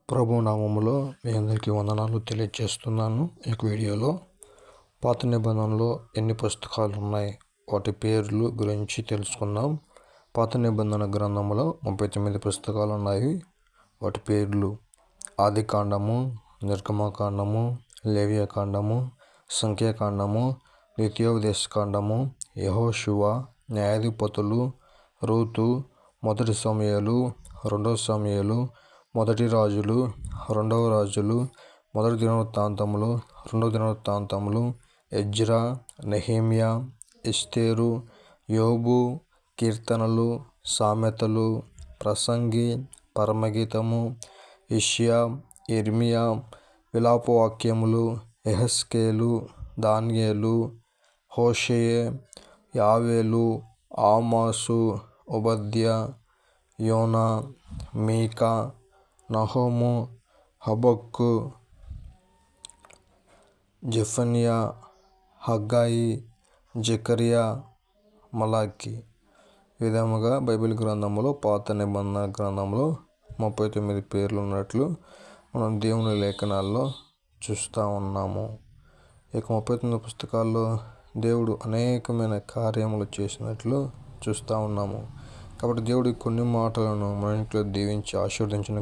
ప్రభు నామములో మీ అందరికీ వందనాలు తెలియజేస్తున్నాను. ఈ వీడియోలో పాత నిబంధనలో ఎన్ని పుస్తకాలు ఉన్నాయి, వాటి పేర్లు గురించి తెలుసుకుందాం. పాత నిబంధన గ్రంథంలో 39 పుస్తకాలు ఉన్నాయి. వాటి పేర్లు: ఆదికాండము, నిర్గమకాండము, లేవియకాండము, సంఖ్యాకాండము, ద్వితీయోపదేశకాండము, యెహోషువ, న్యాయాధిపతులు, రూతు, మొదటి సమూయేలు, రెండవ సమూయేలు, మొదటి రాజులు, రెండవ రాజులు, మొదటి దినవృత్తాంతములు, రెండవ దినవృత్తాంతములు, ఎజ్రా, నెహెమ్యా, ఎస్తేరు, యోబు, కీర్తనలు, సామెతలు, ప్రసంగి, పరమగీతము, యెషయా, యిర్మీయా, విలాపవాక్యములు, యెహెజ్కేలు, దానియేలు, హోషేయ, యోవేలు, ఆమోసు, ఓబద్యా, యోనా, మీకా, నహూము, హబక్కూ, జెఫన్యా, హగ్గాయి, జెకర్యా, మలాకి. ఈ విధముగా బైబిల్ గ్రంథంలో, పాత నిబంధన గ్రంథంలో 39 పేర్లు ఉన్నట్లు మనం దేవుని లేఖనాల్లో చూస్తూ ఉన్నాము. ఇక 39 పుస్తకాల్లో దేవుడు అనేకమైన కార్యములు చేసినట్లు చూస్తూ ఉన్నాము. కాబట్టి దేవుడి కొన్ని మాటలను మన ఇంట్లో దీవించి ఆశీర్వదించిన